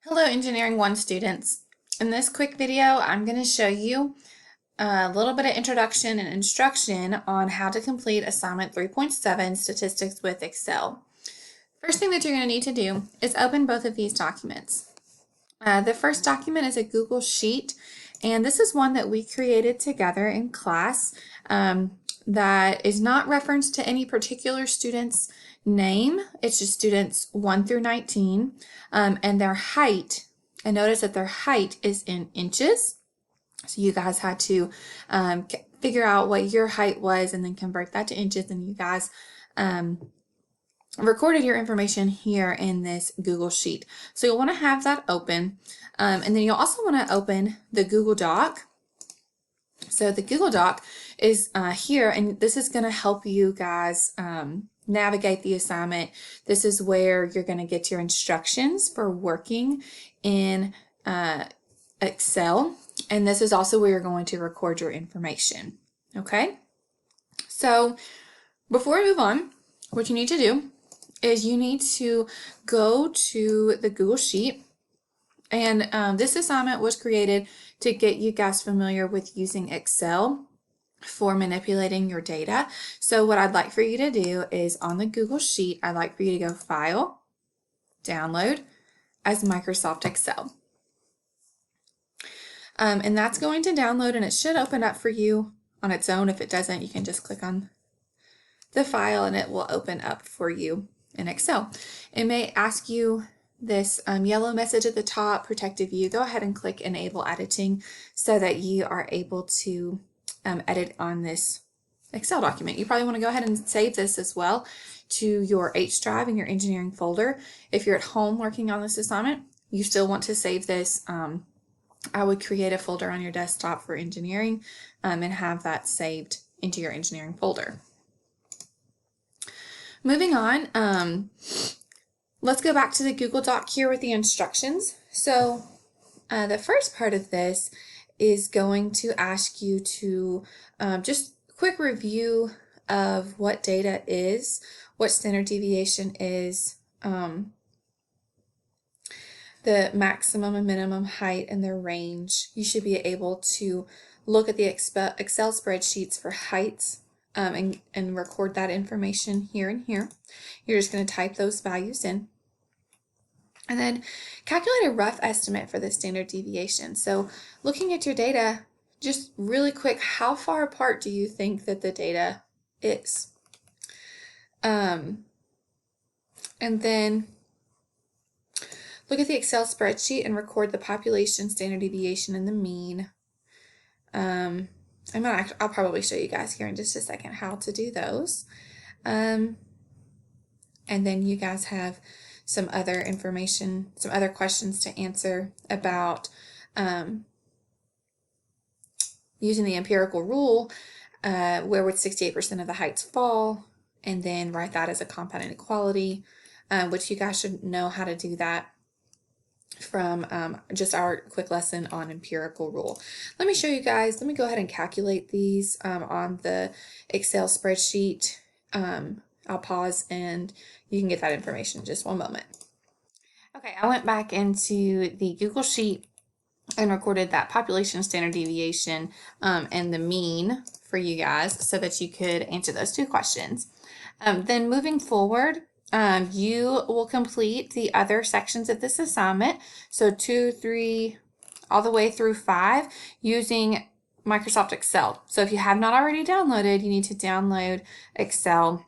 Hello Engineering 1 students. In this quick video, I'm going to show you a little bit of introduction and instruction on how to complete assignment 3.7 Statistics with Excel. First thing that you're going to need to do is open both of these documents. The first document is a Google Sheet, and this is one that we created together in class that is not referenced to any particular student's name. It's just students 1 through 19, and their height. And notice that their height is in inches. So you guys had to figure out what your height was and then convert that to inches, and you guys recorded your information here in this Google Sheet. So you'll want to have that open, and then you'll also want to open the Google Doc. So the Google Doc is here, and this is going to help you guys navigate the assignment. This is where you're going to get your instructions for working in Excel, and this is also where you're going to record your information. Okay, so before we move on, what you need to do is you need to go to the Google Sheet, and this assignment was created to get you guys familiar with using Excel for manipulating your data. So what I'd like for you to do is on the Google Sheet, I'd like for you to go File, Download as Microsoft Excel. And that's going to download, and it should open up for you on its own. If it doesn't, you can just click on the file and it will open up for you in Excel. It may ask you this yellow message at the top, Protected View. Go ahead and click Enable Editing so that you are able to edit on this Excel document. You probably want to go ahead and save this as well to your H drive in your engineering folder. If you're at home working on this assignment, you still want to save this. I would create a folder on your desktop for engineering and have that saved into your engineering folder. Moving on, let's go back to the Google Doc here with the instructions. So the first part of this is going to ask you to just quick review of what data is, what standard deviation is, the maximum and minimum height and their range. You should be able to look at the Excel spreadsheets for heights and record that information here and here. You're just going to type those values in. And then calculate a rough estimate for the standard deviation. So looking at your data, just really quick, how far apart do you think that the data is? And then look at the Excel spreadsheet and record the population, standard deviation, and the mean. I'll probably show you guys here in just a second how to do those. And then you guys have some other information, some other questions to answer about using the empirical rule, where would 68% of the heights fall, and then write that as a compound inequality, which you guys should know how to do that from just our quick lesson on empirical rule. Let me show you guys. Let me go ahead and calculate these on the Excel spreadsheet. I'll pause and you can get that information in just one moment. Okay, I went back into the Google Sheet and recorded that population, standard deviation, and the mean for you guys so that you could answer those two questions. Then moving forward, you will complete the other sections of this assignment, so 2, 3, all the way through 5, using Microsoft Excel. So if you have not already downloaded, you need to download Excel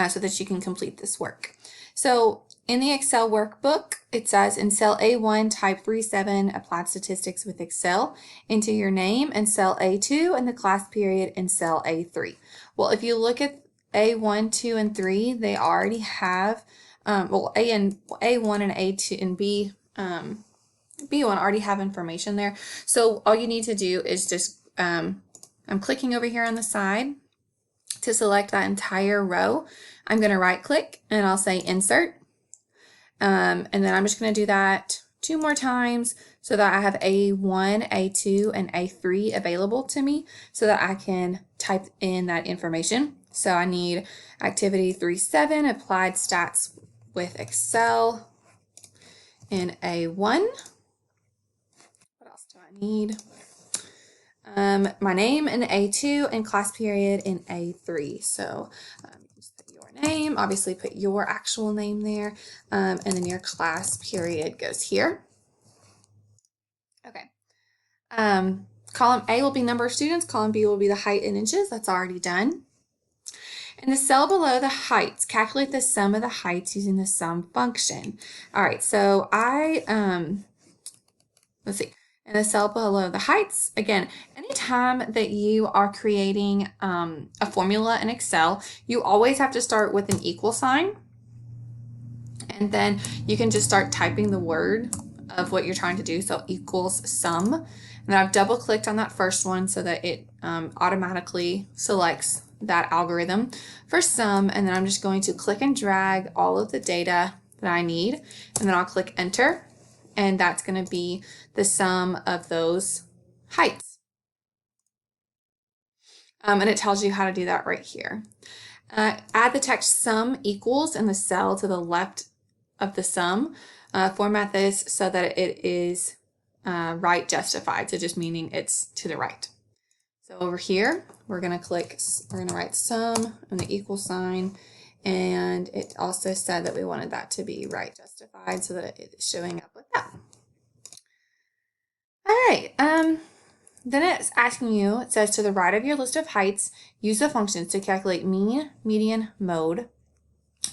so that you can complete this work. So in the Excel workbook, it says in cell A1, type 37, applied statistics with Excel, enter your name, and cell A2 and the class period in cell A3. Well, if you look at A1, 2, and 3, they already have, A1 and A2 and B1 already have information there. So all you need to do is just, I'm clicking over here on the side to select that entire row. I'm going to right click and I'll say insert. And then I'm just going to do that 2 more times so that I have A1, A2, and A3 available to me so that I can type in that information. So I need activity 3.7, applied stats with Excel, in A1. What else do I need? My name in A2 and class period in A3. So you just put your name, obviously put your actual name there, and then your class period goes here. Okay. Column A will be number of students. Column B will be the height in inches. That's already done. In the cell below the heights, calculate the sum of the heights using the sum function. All right, so let's see. In the cell below the heights, again, anytime that you are creating a formula in Excel, you always have to start with an equal sign. And then you can just start typing the word of what you're trying to do. So equals sum. And then I've double clicked on that first one so that it automatically selects that algorithm for sum. And then I'm just going to click and drag all of the data that I need. And then I'll click enter. And that's going to be the sum of those heights. And it tells you how to do that right here. Add the text sum equals in the cell to the left of the sum. Format this so that it is right justified, so just meaning it's to the right. So over here, we're going to write sum and the equal sign, and it also said that we wanted that to be right justified so that it's showing up like that. All right, then it's asking you, it says to the right of your list of heights, use the functions to calculate mean, median, mode,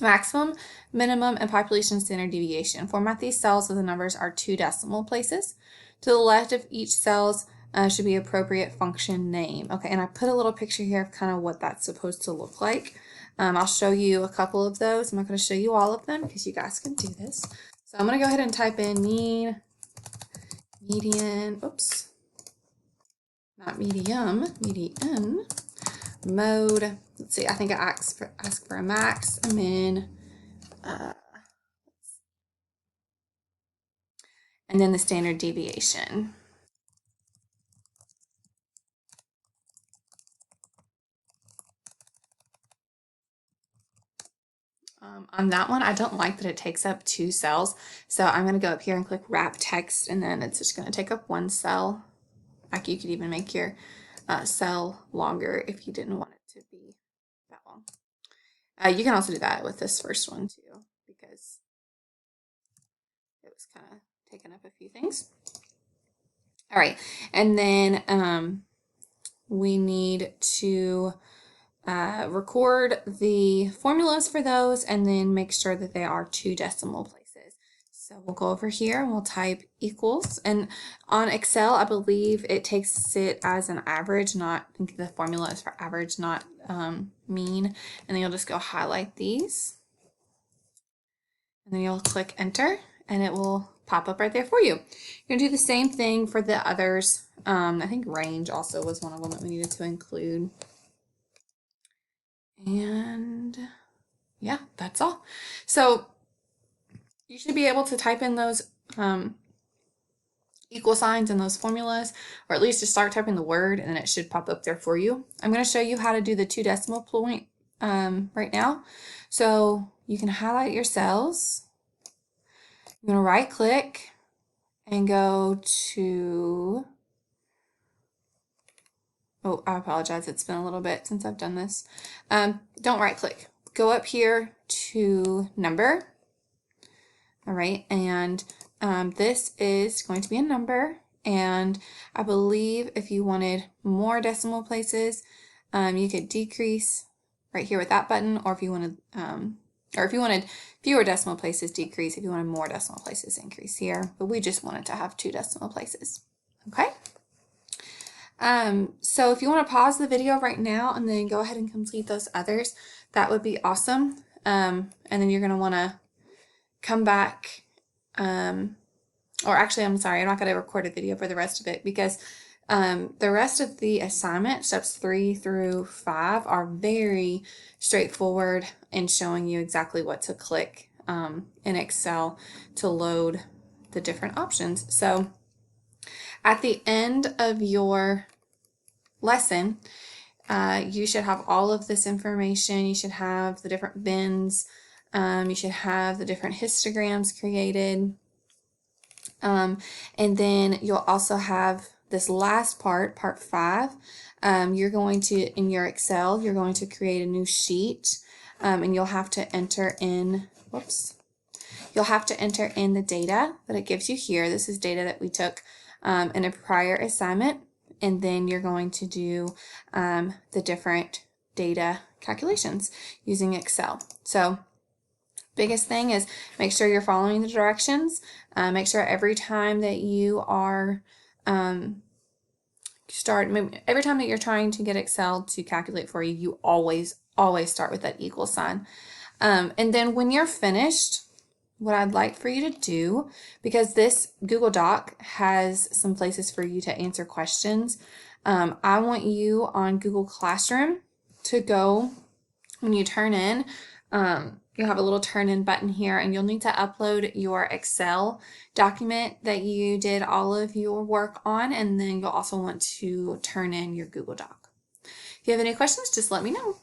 maximum, minimum, and population standard deviation. Format these cells so the numbers are 2 decimal places. To the left of each cells should be appropriate function name. Okay, and I put a little picture here of kind of what that's supposed to look like. I'll show you a couple of those. I'm not going to show you all of them because you guys can do this. So I'm going to go ahead and type in mean, median, oops, not medium, median, mode. Let's see, I think I asked for a max, a min, and then the standard deviation. On that one, I don't like that it takes up 2 cells, so I'm going to go up here and click wrap text, and then it's just going to take up 1 cell. Like you could even make your cell longer if you didn't want it to be that long. You can also do that with this first one too, because it was kind of taking up a few things. All right, and then we need to record the formulas for those and then make sure that they are 2 decimal places. So we'll go over here and we'll type equals, and on Excel I believe it takes it as an average, not, I think the formula is for average, not mean, and then you'll just go highlight these and then you'll click enter and it will pop up right there for you. You're gonna do the same thing for the others. I think range also was one of them that we needed to include. And yeah, that's all. So you should be able to type in those equal signs and those formulas, or at least just start typing the word and then it should pop up there for you. I'm going to show you how to do the 2 decimal point right now. So you can highlight your cells. You're going to right click and go to, oh, I apologize, it's been a little bit since I've done this. Don't right click. Go up here to number. All right, and this is going to be a number, and I believe if you wanted more decimal places, you could decrease right here with that button, or if you wanted, fewer decimal places, decrease. If you wanted more decimal places, increase here. But we just wanted to have 2 decimal places. Okay. So if you want to pause the video right now and then go ahead and complete those others, that would be awesome. And then you're going to want to come back, or actually, I'm sorry, I'm not going to record a video for the rest of it because the rest of the assignment, steps 3 through 5, are very straightforward in showing you exactly what to click in Excel to load the different options. So at the end of your lesson, you should have all of this information. You should have the different bins. You should have the different histograms created. And then you'll also have this last part, part 5. You're going to, in your Excel, you're going to create a new sheet, and you'll have to enter in, you'll have to enter in the data that it gives you here. This is data that we took in a prior assignment, and then you're going to do the different data calculations using Excel. So biggest thing is make sure you're following the directions. Make sure every time that you are every time that you're trying to get Excel to calculate for you, you always start with that equal sign. And then when you're finished, what I'd like for you to do, because this Google Doc has some places for you to answer questions, I want you on Google Classroom to go, when you turn in, you'll have a little turn in button here, and you'll need to upload your Excel document that you did all of your work on, and then you'll also want to turn in your Google Doc. If you have any questions, just let me know.